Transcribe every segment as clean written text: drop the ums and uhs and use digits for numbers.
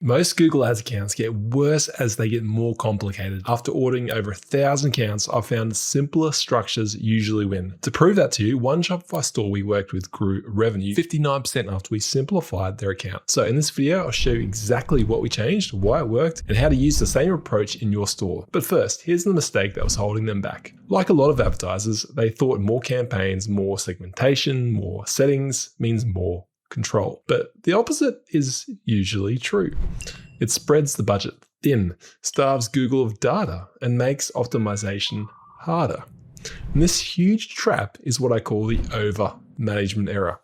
Most Google Ads accounts get worse as they get more complicated. After auditing over 1,000 accounts, I've found simpler structures usually win. To prove that to you, one Shopify store we worked with grew revenue 59% after we simplified their account. So in this video, I'll show you exactly what we changed, why it worked, and how to use the same approach in your store. But first, here's the mistake that was holding them back. Like a lot of advertisers, they thought more campaigns, more segmentation, more settings means more control. But the opposite is usually true. It spreads the budget thin, starves Google of data, and makes optimization harder. And this huge trap is what I call the over-management error.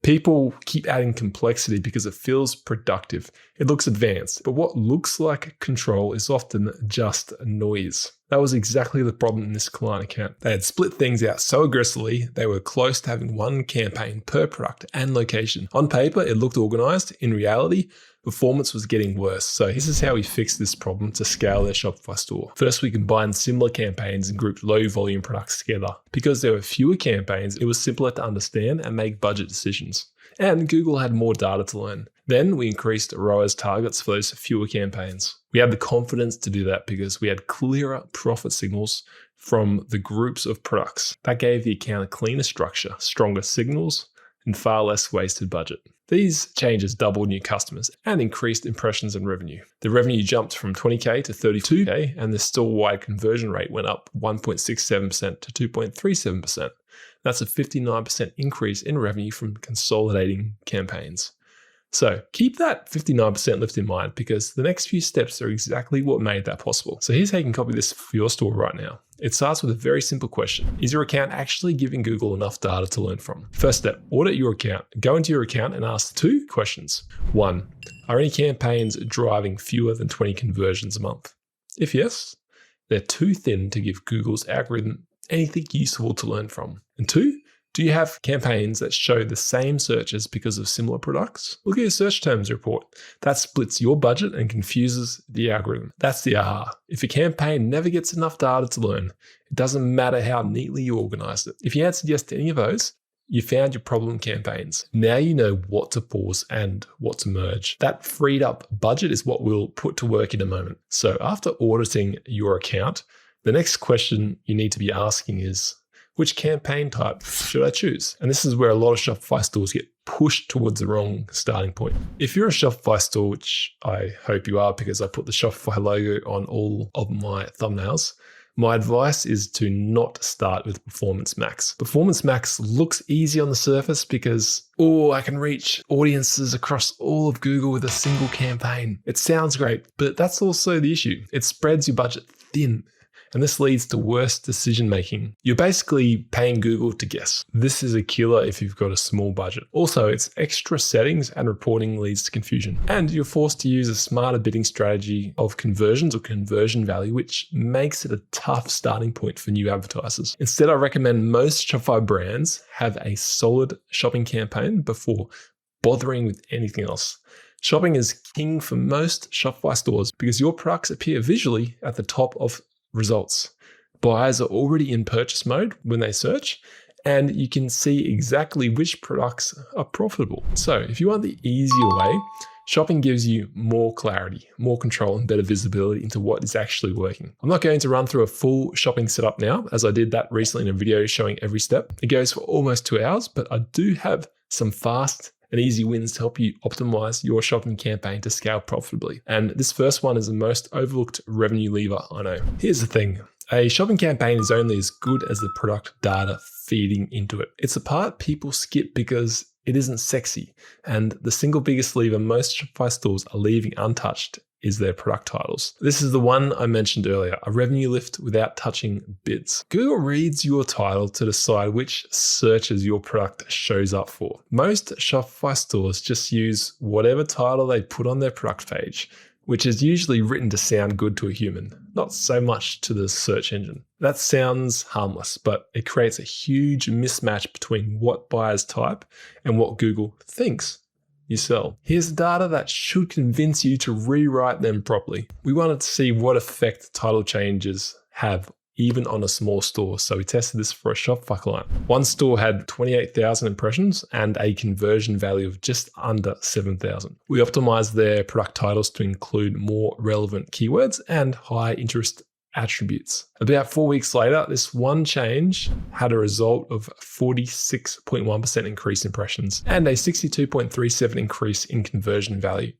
People keep adding complexity because it feels productive. It looks advanced, but what looks like control is often just noise. That was exactly the problem in this client account. They had split things out so aggressively, they were close to having one campaign per product and location. On paper, it looked organized. In reality, performance was getting worse. So this is how we fixed this problem to scale their Shopify store. First, we combined similar campaigns and grouped low volume products together. Because there were fewer campaigns, it was simpler to understand and make budget decisions. And Google had more data to learn. Then we increased ROAS targets for those fewer campaigns. We had the confidence to do that because we had clearer profit signals from the groups of products. That gave the account a cleaner structure, stronger signals, and far less wasted budget. These changes doubled new customers and increased impressions and revenue. The revenue jumped from 20K to 32K, and the store-wide conversion rate went up 1.67% to 2.37%. That's a 59% increase in revenue from consolidating campaigns. So keep that 59% lift in mind because the next few steps are exactly what made that possible. So here's how you can copy this for your store right now. It starts with a very simple question. Is your account actually giving Google enough data to learn from? First step, audit your account. Go into your account and ask 2 questions. 1, are any campaigns driving fewer than 20 conversions a month? If yes, they're too thin to give Google's algorithm anything useful to learn from. And 2, do you have campaigns that show the same searches because of similar products? Look at your search terms report. That splits your budget and confuses the algorithm. That's the aha. If a campaign never gets enough data to learn, it doesn't matter how neatly you organize it. If you answered yes to any of those, you found your problem campaigns. Now you know what to pause and what to merge. That freed up budget is what we'll put to work in a moment. So after auditing your account, the next question you need to be asking is, which campaign type should I choose? And this is where a lot of Shopify stores get pushed towards the wrong starting point. If you're a Shopify store, which I hope you are because I put the Shopify logo on all of my thumbnails, my advice is to not start with Performance Max. Performance Max looks easy on the surface because, I can reach audiences across all of Google with a single campaign. It sounds great, but that's also the issue. It spreads your budget thin. And this leads to worse decision making. You're basically paying Google to guess. This is a killer if you've got a small budget. Also, it's extra settings and reporting leads to confusion. And you're forced to use a smarter bidding strategy of conversions or conversion value, which makes it a tough starting point for new advertisers. Instead, I recommend most Shopify brands have a solid shopping campaign before bothering with anything else. Shopping is king for most Shopify stores because your products appear visually at the top of results. Buyers are already in purchase mode when they search, and you can see exactly which products are profitable. So if you want the easier way, shopping gives you more clarity, more control, and better visibility into what is actually working. I'm not going to run through a full shopping setup now, as I did that recently in a video showing every step. It goes for almost 2 hours, but I do have some fast and easy wins to help you optimize your shopping campaign to scale profitably. And this first one is the most overlooked revenue lever I know. Here's the thing. A shopping campaign is only as good as the product data feeding into it. It's a part people skip because it isn't sexy. And the single biggest lever most Shopify stores are leaving untouched is their product titles. This is the one I mentioned earlier, a revenue lift without touching bids. Google reads your title to decide which searches your product shows up for. Most Shopify stores just use whatever title they put on their product page, which is usually written to sound good to a human, not so much to the search engine. That sounds harmless, but it creates a huge mismatch between what buyers type and what Google thinks you sell. Here's data that should convince you to rewrite them properly. We wanted to see what effect title changes have even on a small store. So we tested this for a Shopify client. One store had 28,000 impressions and a conversion value of just under 7,000. We optimized their product titles to include more relevant keywords and high interest attributes. About 4 weeks later, this one change had a result of 46.1% increase in impressions and a 62.37% increase in conversion value.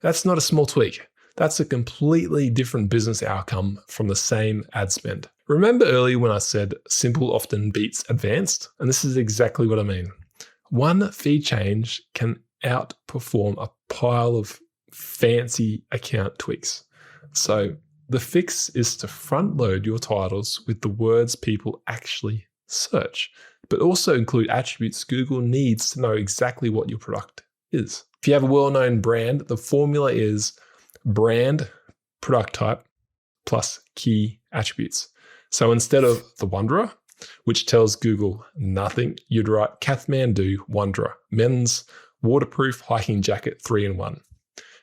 That's not a small tweak. That's a completely different business outcome from the same ad spend. Remember earlier when I said simple often beats advanced? And this is exactly what I mean. One fee change can outperform a pile of fancy account tweaks. So the fix is to front load your titles with the words people actually search, but also include attributes Google needs to know exactly what your product is. If you have a well-known brand, the formula is brand, product type, plus key attributes. So instead of the Wanderer, which tells Google nothing, you'd write Kathmandu Wanderer, men's waterproof hiking jacket 3-in-1.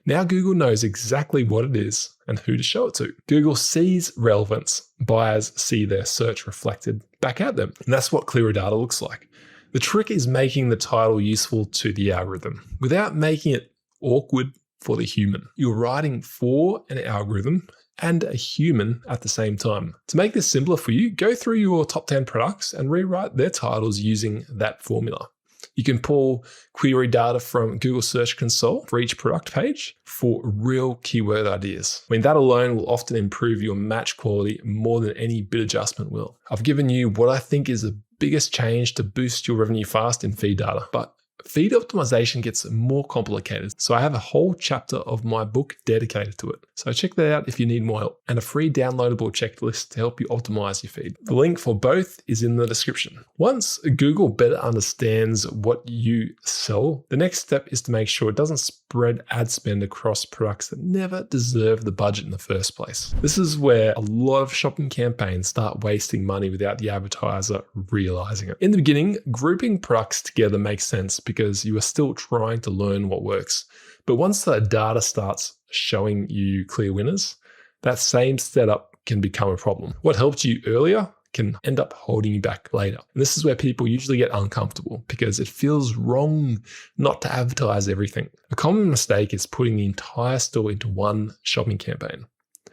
Now Google knows exactly what it is and who to show it to. Google sees relevance. Buyers see their search reflected back at them. And that's what clearer data looks like. The trick is making the title useful to the algorithm without making it awkward for the human. You're writing for an algorithm and a human at the same time. To make this simpler for you, go through your top 10 products and rewrite their titles using that formula. You can pull query data from Google Search Console for each product page for real keyword ideas. I mean, that alone will often improve your match quality more than any bid adjustment will. I've given you what I think is the biggest change to boost your revenue fast in feed data, but feed optimization gets more complicated, so I have a whole chapter of my book dedicated to it. So check that out if you need more help, and a free downloadable checklist to help you optimize your feed. The link for both is in the description. Once Google better understands what you sell, the next step is to make sure it doesn't spread ad spend across products that never deserve the budget in the first place. This is where a lot of shopping campaigns start wasting money without the advertiser realizing it. In the beginning, grouping products together makes sense because you are still trying to learn what works. But once the data starts showing you clear winners, that same setup can become a problem. What helped you earlier can end up holding you back later. And this is where people usually get uncomfortable because it feels wrong not to advertise everything. A common mistake is putting the entire store into one shopping campaign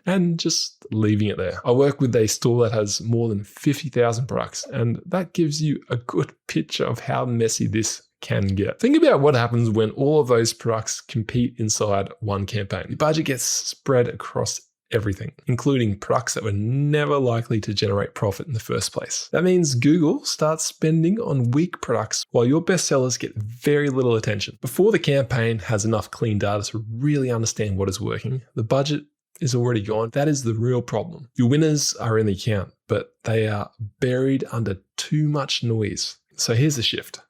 and just leaving it there. I work with a store that has more than 50,000 products, and that gives you a good picture of how messy this can get. Think about what happens when all of those products compete inside one campaign. The budget gets spread across everything, including products that were never likely to generate profit in the first place. That means Google starts spending on weak products while your best sellers get very little attention. Before the campaign has enough clean data to really understand what is working, the budget is already gone. That is the real problem. Your winners are in the account, but they are buried under too much noise. So here's the shift.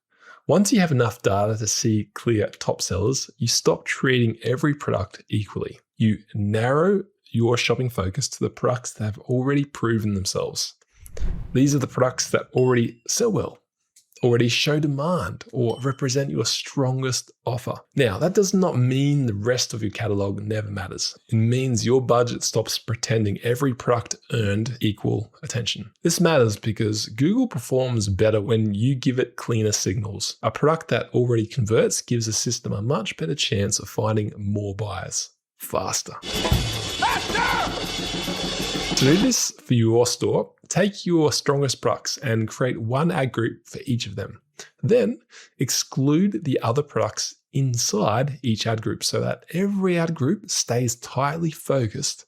Once you have enough data to see clear top sellers, you stop treating every product equally. You narrow your shopping focus to the products that have already proven themselves. These are the products that already sell well, already show demand, or represent your strongest offer. Now, that does not mean the rest of your catalog never matters. It means your budget stops pretending every product earned equal attention. This matters because Google performs better when you give it cleaner signals. A product that already converts gives the system a much better chance of finding more buyers faster. To do this for your store, take your strongest products and create one ad group for each of them. Then exclude the other products inside each ad group so that every ad group stays tightly focused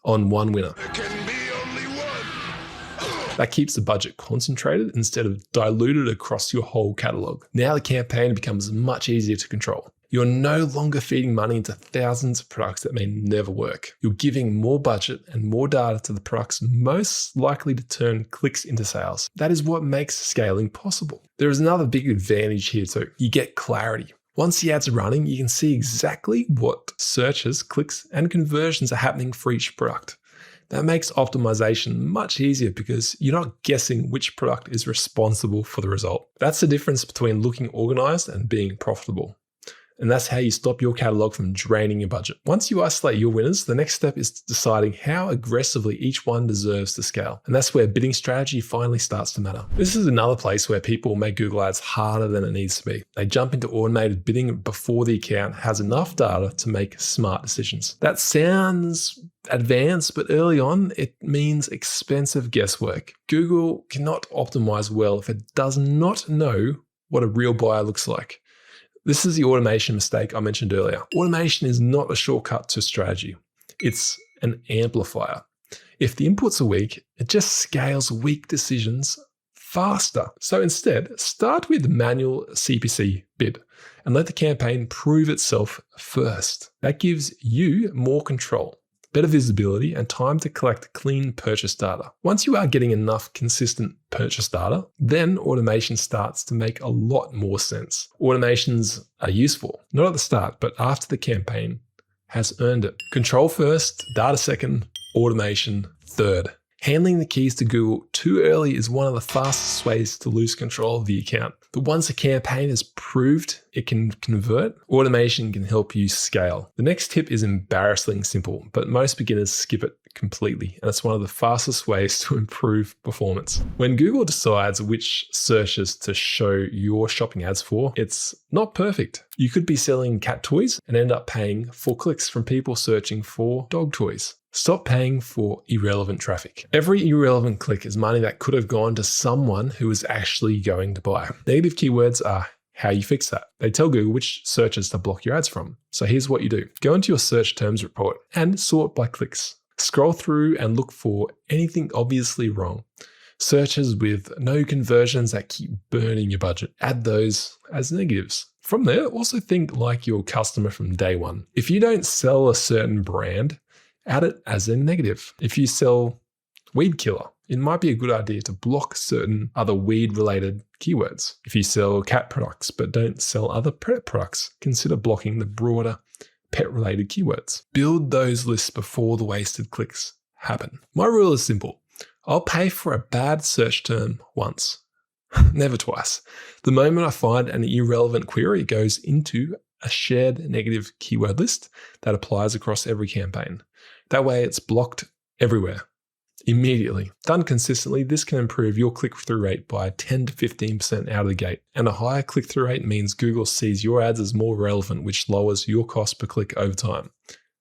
on one winner. There can be only one. That keeps the budget concentrated instead of diluted across your whole catalog. Now the campaign becomes much easier to control. You're no longer feeding money into thousands of products that may never work. You're giving more budget and more data to the products most likely to turn clicks into sales. That is what makes scaling possible. There is another big advantage here too. You get clarity. Once the ads are running, you can see exactly what searches, clicks, and conversions are happening for each product. That makes optimization much easier because you're not guessing which product is responsible for the result. That's the difference between looking organized and being profitable. And that's how you stop your catalog from draining your budget. Once you isolate your winners, the next step is deciding how aggressively each one deserves to scale. And that's where bidding strategy finally starts to matter. This is another place where people make Google Ads harder than it needs to be. They jump into automated bidding before the account has enough data to make smart decisions. That sounds advanced, but early on, it means expensive guesswork. Google cannot optimize well if it does not know what a real buyer looks like. This is the automation mistake I mentioned earlier. Automation is not a shortcut to strategy. It's an amplifier. If the inputs are weak, it just scales weak decisions faster. So instead, start with manual CPC bid and let the campaign prove itself first. That gives you more control, better visibility, and time to collect clean purchase data. Once you are getting enough consistent purchase data, then automation starts to make a lot more sense. Automations are useful, not at the start, but after the campaign has earned it. Control first, data second, automation third. Handling the keys to Google too early is one of the fastest ways to lose control of the account. But once a campaign has proved it can convert, automation can help you scale. The next tip is embarrassingly simple, but most beginners skip it completely, and it's one of the fastest ways to improve performance. When Google decides which searches to show your shopping ads for, it's not perfect. You could be selling cat toys and end up paying for clicks from people searching for dog toys. Stop paying for irrelevant traffic. Every irrelevant click is money that could have gone to someone who is actually going to buy. Negative keywords are how you fix that. They tell Google which searches to block your ads from. So here's what you do. Go into your search terms report and sort by clicks. Scroll through and look for anything obviously wrong. Searches with no conversions that keep burning your budget. Add those as negatives. From there, also think like your customer from day one. If you don't sell a certain brand, add it as a negative. If you sell weed killer, it might be a good idea to block certain other weed-related keywords. If you sell cat products but don't sell other pet products, consider blocking the broader pet-related keywords. Build those lists before the wasted clicks happen. My rule is simple. I'll pay for a bad search term once, never twice. The moment I find an irrelevant query, it goes into a shared negative keyword list that applies across every campaign. That way it's blocked everywhere, immediately. Done consistently, this can improve your click-through rate by 10 to 15% out of the gate. And a higher click-through rate means Google sees your ads as more relevant, which lowers your cost per click over time.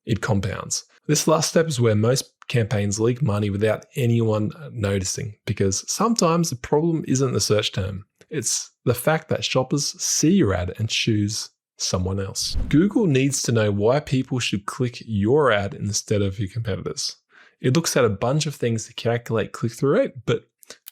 It compounds. This last step is where most campaigns leak money without anyone noticing, because sometimes the problem isn't the search term. It's the fact that shoppers see your ad and choose someone else. Google needs to know why people should click your ad instead of your competitors. It looks at a bunch of things to calculate click-through rate, but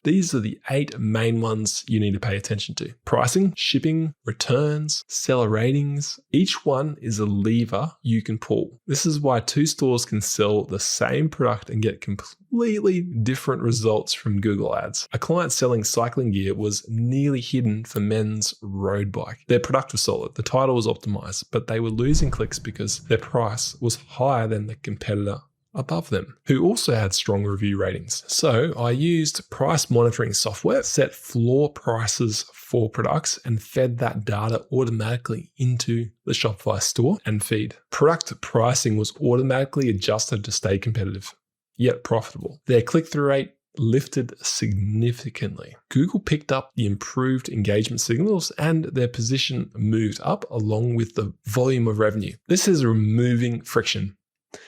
these are the 8 main ones you need to pay attention to. Pricing, shipping, returns, seller ratings. Each one is a lever you can pull. This is why 2 stores can sell the same product and get completely different results from Google Ads. A client selling cycling gear was nearly hidden for men's road bike. Their product was solid, the title was optimized, but they were losing clicks because their price was higher than the competitor above them, who also had strong review ratings. So I used price monitoring software, set floor prices for products, and fed that data automatically into the Shopify store and feed. Product pricing was automatically adjusted to stay competitive, yet profitable. Their click-through rate lifted significantly. Google picked up the improved engagement signals and their position moved up along with the volume of revenue. This is removing friction.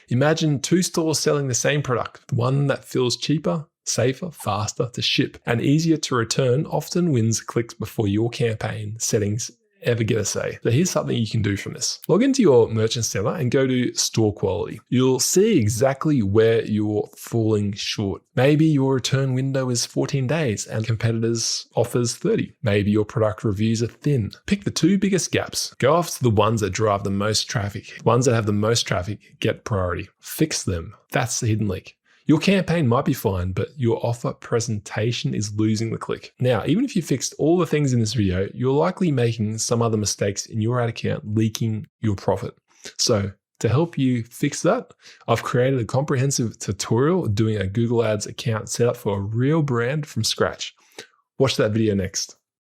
Imagine 2 stores selling the same product. One that feels cheaper, safer, faster to ship, and easier to return often wins clicks before your campaign settings ever get a say. So here's something you can do from this. Log into your merchant center and go to store quality. You'll see exactly where you're falling short. Maybe your return window is 14 days and competitors' offers 30. Maybe your product reviews are thin. Pick the 2 biggest gaps. Go after the ones that drive the most traffic. Ones that have the most traffic get priority. Fix them. That's the hidden leak. Your campaign might be fine, but your offer presentation is losing the click. Now, even if you fixed all the things in this video, you're likely making some other mistakes in your ad account, leaking your profit. So to help you fix that, I've created a comprehensive tutorial doing a Google Ads account setup for a real brand from scratch. Watch that video next.